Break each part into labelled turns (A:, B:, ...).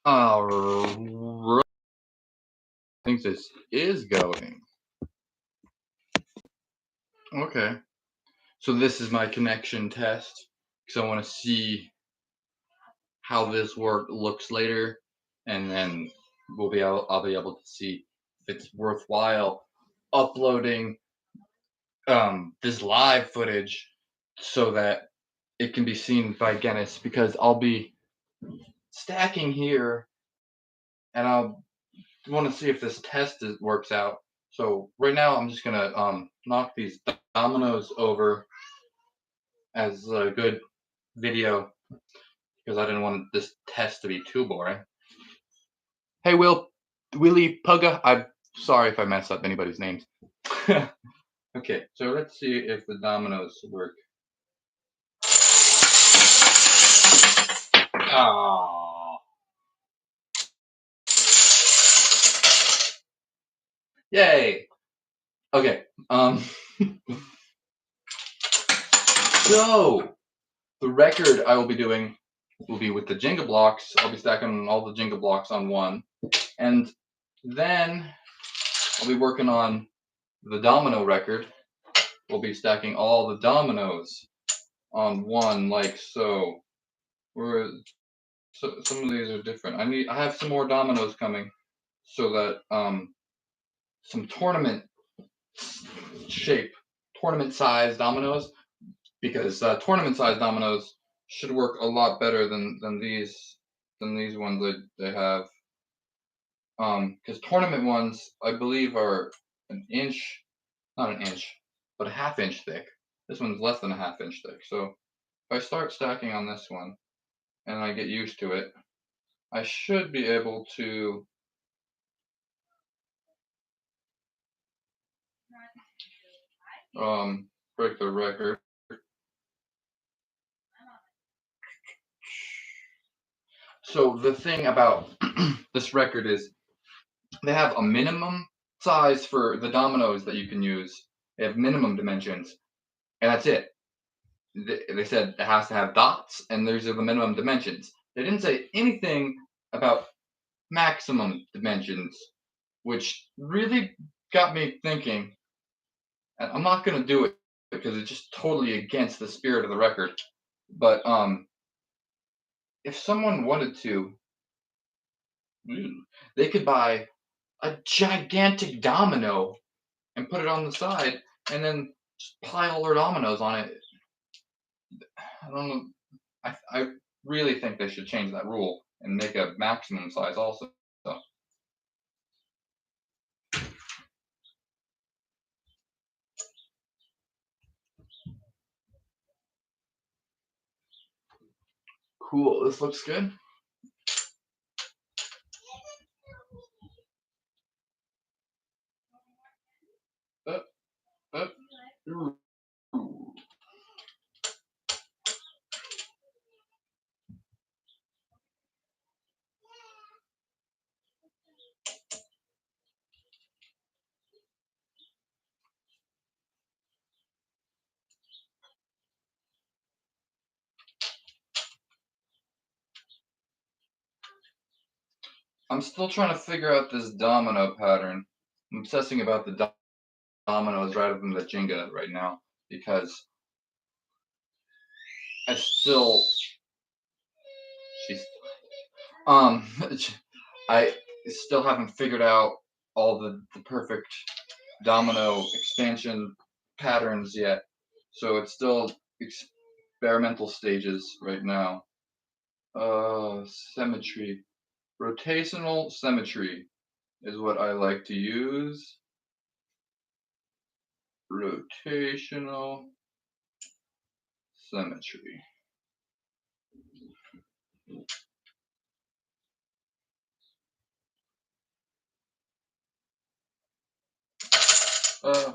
A: Alright, I think this is going. Okay, so this is my connection test because I want to see how this work looks later, and then I'll be able to see if it's worthwhile uploading this live footage so that it can be seen by Guinness, because I'll be stacking here and I'll want to see if this works out. So right now I'm just gonna knock these dominoes over as a good video because I didn't want this test to be too boring. Hey Willie Pugga, I'm sorry if I mess up anybody's names. Okay, so let's see if the dominoes work. Ah, yay! Okay, so the record I will be doing will be with the Jenga blocks. I'll be stacking all the Jenga blocks on one, and then I'll be working on the domino record. We'll be stacking all the dominoes on one, like so. So some of these are different. I have some more dominoes coming, so that some tournament size dominoes, because tournament size dominoes should work a lot better than these ones that they have. Because tournament ones, I believe, are an inch, not an inch, but a half inch thick. This one's less than a half inch thick. So if I start stacking on this one and I get used to it, I should be able to break the record. So the thing about this record is they have a minimum size for the dominoes that you can use. They have minimum dimensions, and that's it. They said it has to have dots, and those are the minimum dimensions. They didn't say anything about maximum dimensions, which really got me thinking. And I'm not going to do it because it's just totally against the spirit of the record. But if someone wanted to, they could buy a gigantic domino and put it on the side, and then just pile their dominoes on it. I don't know. I really think they should change that rule and make a maximum size also. So, cool. This looks good. Up, up. Ooh. I'm still trying to figure out this domino pattern. I'm obsessing about the dominoes rather than the Jenga right now because I still she's I still haven't figured out all the perfect domino expansion patterns yet. So it's still experimental stages right now. Symmetry. Rotational symmetry is what I like to use. Rotational symmetry. Uh,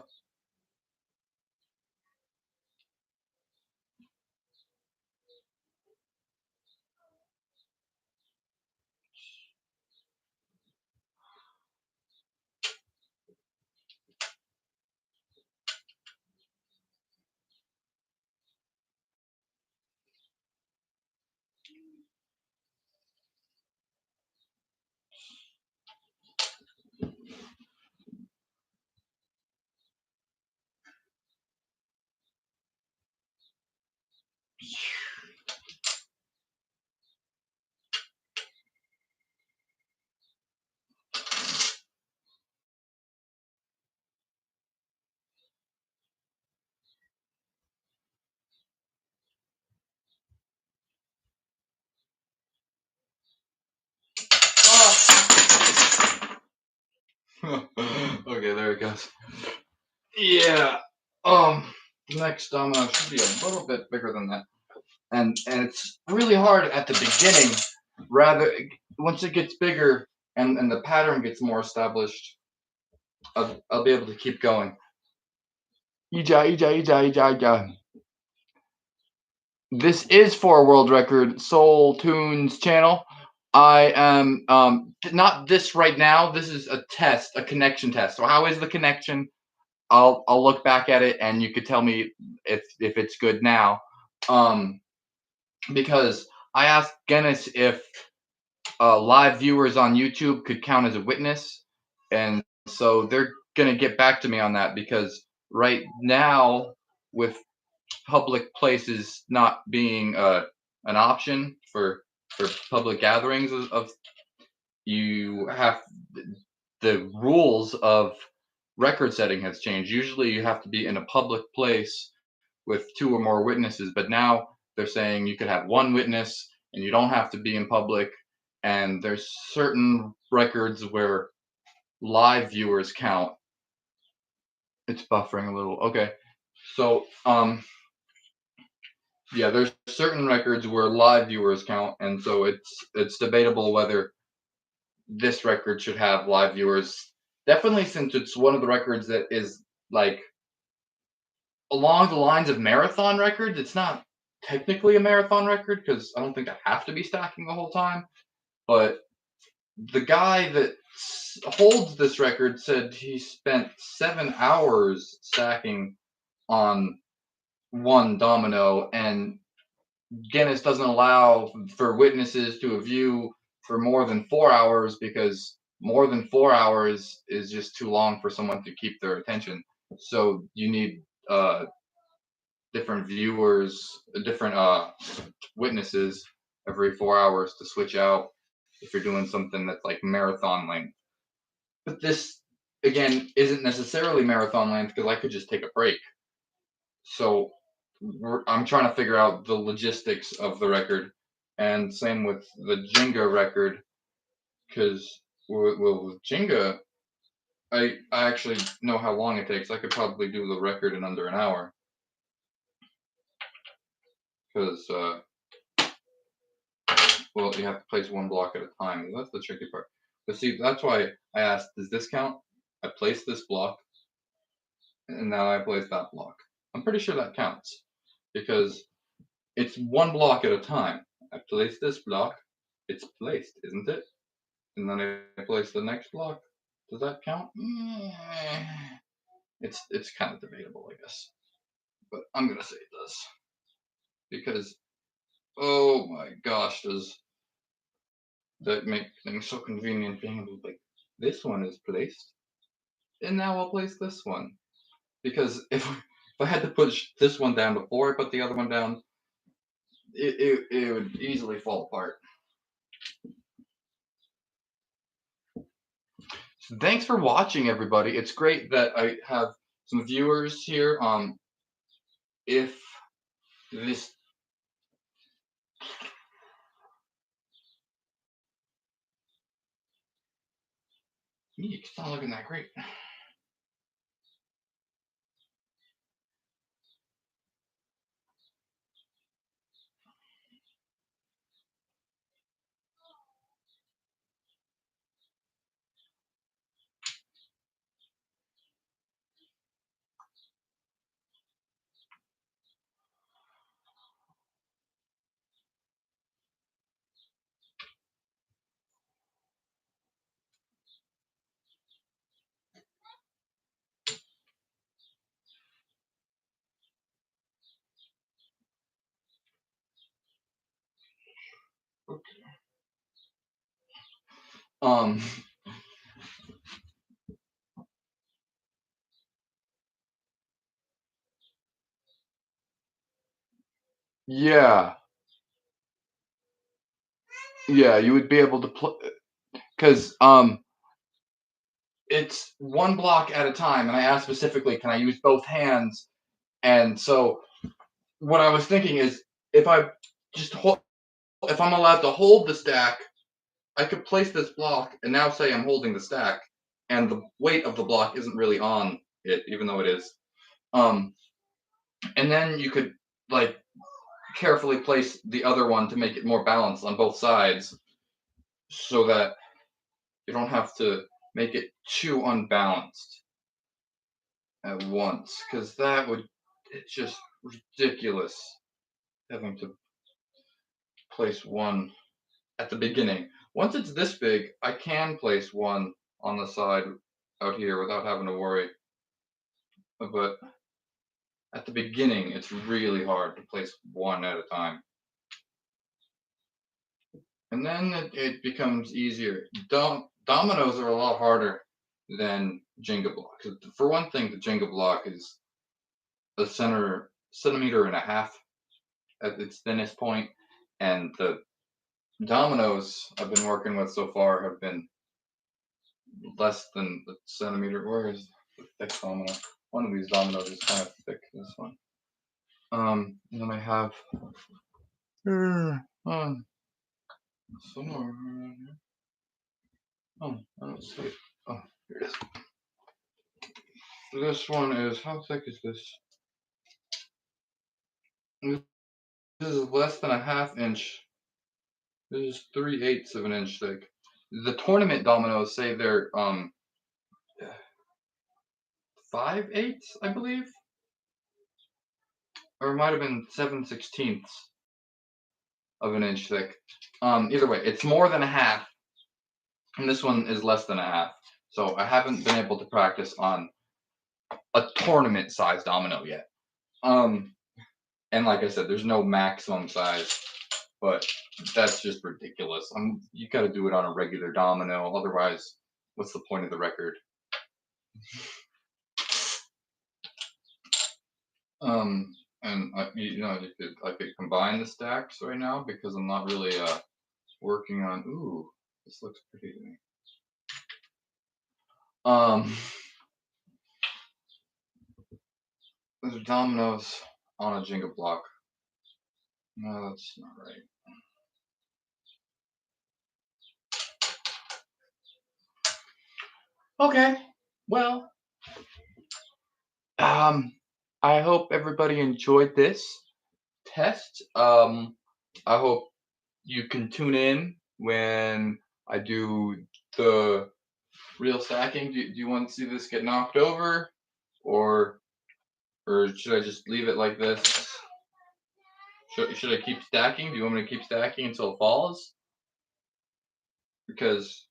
A: Okay, there it goes. Yeah. Um. Next domino should be a little bit bigger than that, and it's really hard at the beginning. Rather, once it gets bigger and the pattern gets more established, I'll be able to keep going. Ija, ija, ija, ija, ija. This is for a world record, Soul Tunes channel. I am not this right now. This is a test, a connection test. So how is the connection? I'll look back at it and you could tell me if it's good now. Um, because I asked Guinness if live viewers on YouTube could count as a witness, and so they're gonna get back to me on that because right now with public places not being an option for public gatherings of you have the rules of record setting has changed. Usually you have to be in a public place with two or more witnesses, but now they're saying you could have one witness and you don't have to be in public, and there's certain records where live viewers count. It's buffering a little. Okay. So yeah, there's certain records where live viewers count, and so it's debatable whether this record should have live viewers. Definitely, since it's one of the records that is like along the lines of marathon records. It's not technically a marathon record because I don't think I have to be stacking the whole time. But the guy that holds this record said he spent 7 hours stacking on one domino, and Guinness doesn't allow for witnesses to view for more than 4 hours because more than 4 hours is just too long for someone to keep their attention. So you need different viewers, different witnesses every 4 hours to switch out if you're doing something that's like marathon length. But this again isn't necessarily marathon length because I could just take a break. So I'm trying to figure out the logistics of the record, and same with the Jenga record, because with Jenga, I actually know how long it takes. I could probably do the record in under an hour, because well, you have to place one block at a time. That's the tricky part. But see, that's why I asked, does this count? I placed this block, and now I place that block. I'm pretty sure that counts because it's one block at a time. I place this block, it's placed, isn't it? And then I place the next block. Does that count? It's kind of debatable, I guess. But I'm gonna say it does because oh my gosh, does that make things so convenient being able to like this one is placed, and now I'll place this one because if I had to push this one down before I put the other one down, it would easily fall apart. So thanks for watching, everybody. It's great that I have some viewers here. If this it's not looking that great. Um, yeah, yeah, you would be able to play because it's one block at a time, and I asked specifically, can I use both hands? And so what I was thinking is, if I just hold, if I'm allowed to hold the stack, I could place this block and now say I'm holding the stack, and the weight of the block isn't really on it, even though it is. Um, and then you could like carefully place the other one to make it more balanced on both sides, so that you don't have to make it too unbalanced at once, because that would it's just ridiculous having to place one at the beginning. Once it's this big, I can place one on the side out here without having to worry. But at the beginning, it's really hard to place one at a time. And then it becomes easier. Dominoes are a lot harder than Jenga blocks. For one thing, the Jenga block is a centimeter and a half at its thinnest point, and the dominoes I've been working with so far have been less than a centimeter. Where is the thick domino? One of these dominoes is kind of thick. This one. And then I have somewhere around here. Oh, I don't see it. Oh, here it is. This one is, how thick is this? This is less than a half inch. This is 3/8 of an inch thick. The tournament dominoes say they're 5/8, I believe, or it might have been 7/16 of an inch thick. Either way, it's more than a half, and this one is less than a half. So I haven't been able to practice on a tournament size domino yet. And like I said, there's no maximum size, but that's just ridiculous. You got to do it on a regular domino, otherwise, what's the point of the record? And I could combine the stacks right now because I'm not really working on. Ooh, this looks pretty to me. There's dominoes on a Jenga block. No, that's not right. Okay, well, I hope everybody enjoyed this test. I hope you can tune in when I do the real stacking. Do you want to see this get knocked over, or should I just leave it like this? Should I keep stacking? Do you want me to keep stacking until it falls? Because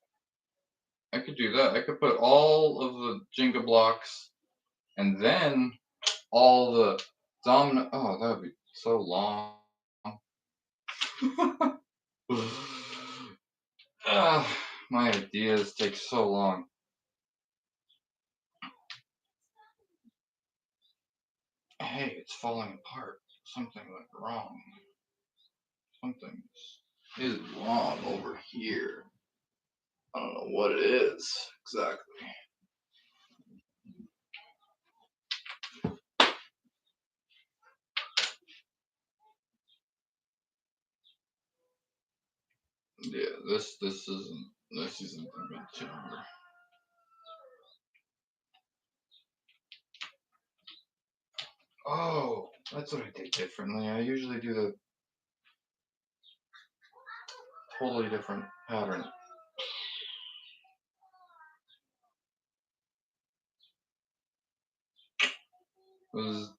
A: I could do that. I could put all of the Jenga blocks and then all the domino. Oh, that would be so long. My ideas take so long. Hey, it's falling apart. Something went wrong. Something is wrong over here. I don't know what it is exactly. Yeah, this isn't a good timber. Oh, that's what I did differently. I usually do the totally different pattern. Was,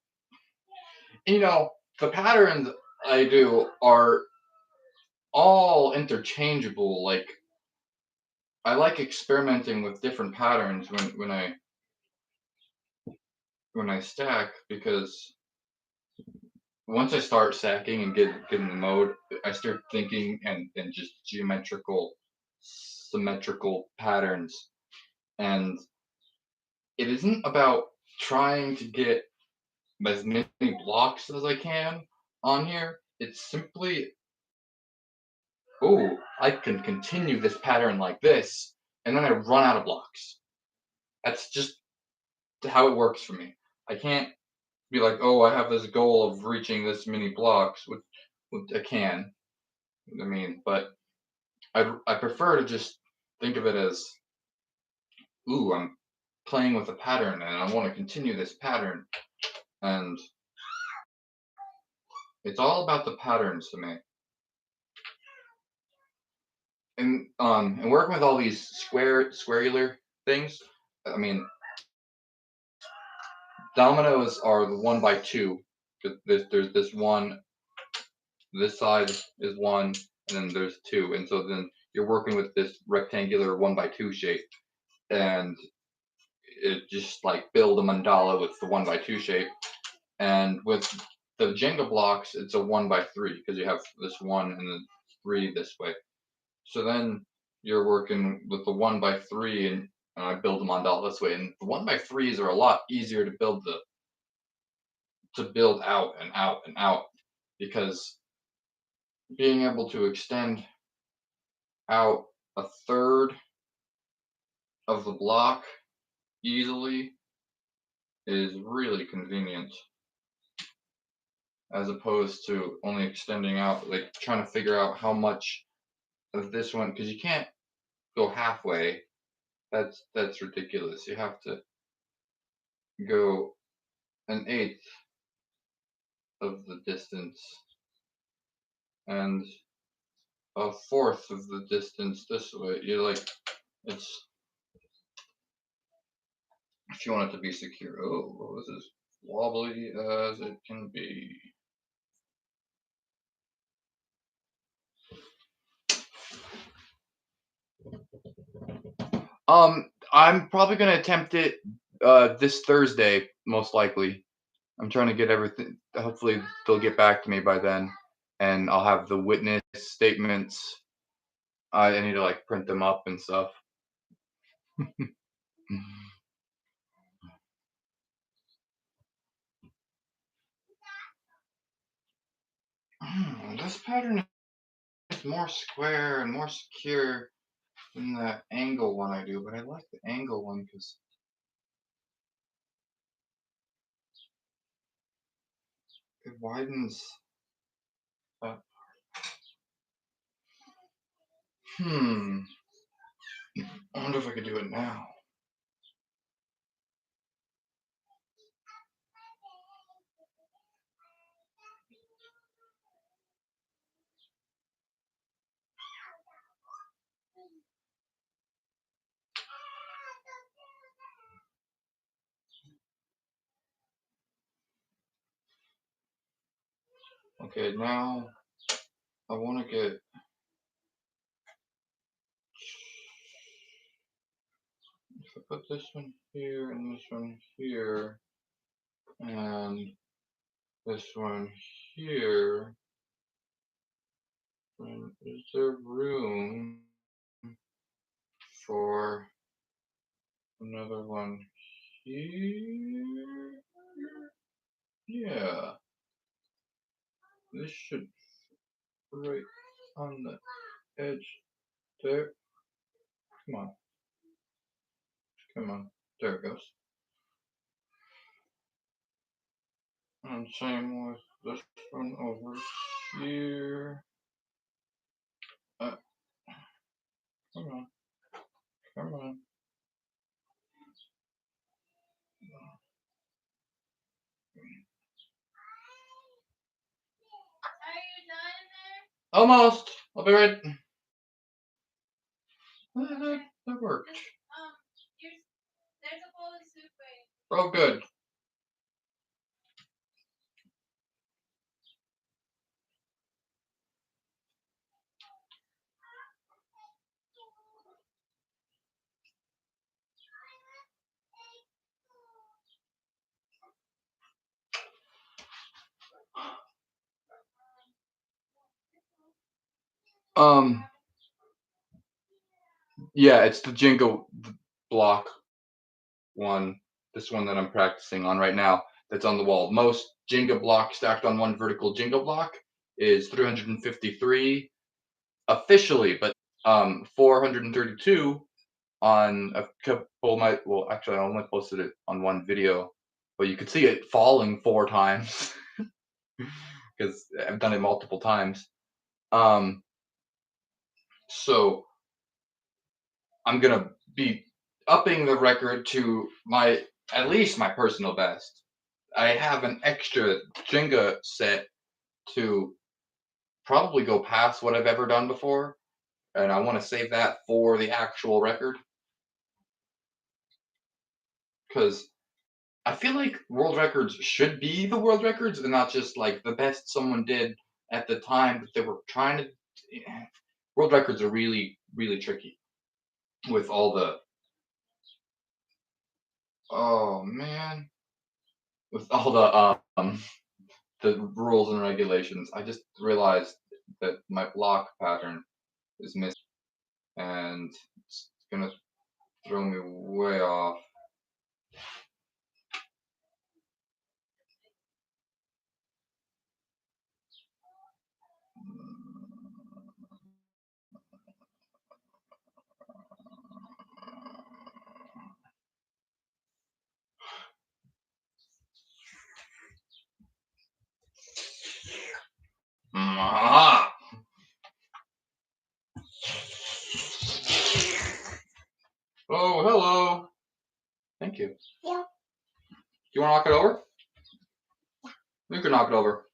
A: the patterns I do are all interchangeable. Like I like experimenting with different patterns when I stack, because once I start stacking and get in the mode, I start thinking and just symmetrical patterns. And it isn't about trying to get as many blocks as I can on here. It's simply, oh, I can continue this pattern like this, and then I run out of blocks. That's just how it works for me. I can't be like, oh, I have this goal of reaching this many blocks, which I can. But I prefer to just think of it as ooh, I'm playing with a pattern and I want to continue this pattern. And it's all about the patterns to me. And working with all these squarular things, I mean, dominoes are the 1 by 2. There's this one, this side is one, and then there's two, and so then you're working with this rectangular 1 by 2 shape, and it just like build a mandala with the 1 by 2 shape. And with the Jenga blocks, it's a 1 by 3 because you have this one and then three this way. So then you're working with the 1 by 3, and I build the mandala this way. And the 1 by 3s are a lot easier to build out and out and out because being able to extend out a third of the block easily is really convenient as opposed to only extending out, like trying to figure out how much of this one, because you can't go halfway. That's ridiculous. You have to go an eighth of the distance and a fourth of the distance this way. You're like, it's, if you want it to be secure. Oh, this is wobbly as it can be. I'm probably gonna attempt it this Thursday, most likely. I'm trying to get everything. Hopefully, they'll get back to me by then, and I'll have the witness statements. I need to like print them up and stuff. This pattern is more square and more secure than the angle one I do, but I like the angle one because it widens up. Hmm. I wonder if I could do it now. Okay, now I want to get. If I put this one here and this one here and this one here, then is there room for another one here? Yeah, this should right on the edge there. Come on, come on. There it goes. And same with this one over here. Uh, come on, come on. Almost. I'll be right. That worked. Oh, good. Um, yeah, it's the Jenga block one. This one that I'm practicing on right now. That's on the wall. Most Jenga blocks stacked on one vertical Jenga block is 353 officially, but 432 on a couple of my. Well, actually, I only posted it on one video, but you could see it falling 4 times because I've done it multiple times. Um, so I'm gonna be upping the record to at least my personal best. I have an extra Jenga set to probably go past what I've ever done before, and I want to save that for the actual record because I feel like world records should be the world records and not just like the best someone did at the time that they were trying to. World records are really, really tricky with all oh man, with all the rules and regulations. I just realized that my block pattern is missing, and it's gonna throw me way off. Ah! Oh, hello. Thank you.
B: Yeah.
A: You want to knock it over? You can knock it over.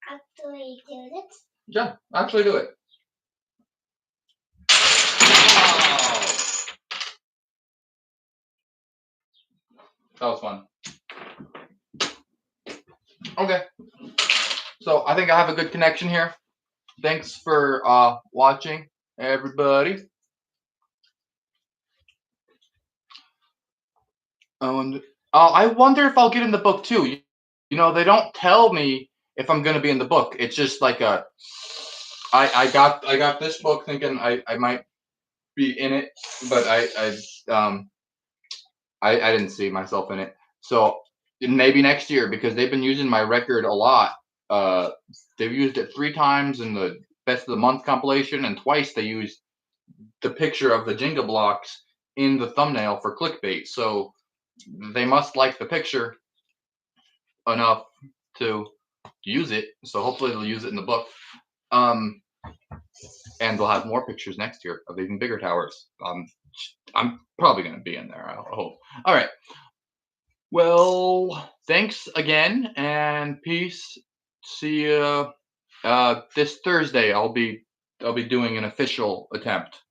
B: Actually do it.
A: Yeah, actually do it. Wow. That was fun. Okay. So I think I have a good connection here. Thanks for watching, everybody. And I wonder if I'll get in the book too. You know, they don't tell me if I'm gonna be in the book. It's just like I got this book thinking I might be in it, but I didn't see myself in it. So maybe next year because they've been using my record a lot. Uh, they've used it 3 times in the best of the month compilation, and twice they used the picture of the Jenga blocks in the thumbnail for clickbait. So they must like the picture enough to use it. So hopefully they'll use it in the book. Um, and they'll have more pictures next year of even bigger towers. I'm probably going to be in there. I hope. All right. Well, thanks again, and peace. See you this Thursday. I'll be doing an official attempt.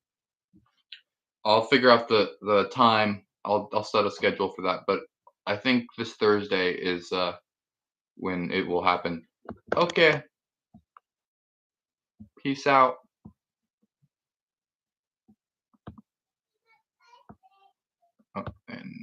A: I'll figure out the time. I'll set a schedule for that, but I think this Thursday is when it will happen. Okay, peace out. Oh, and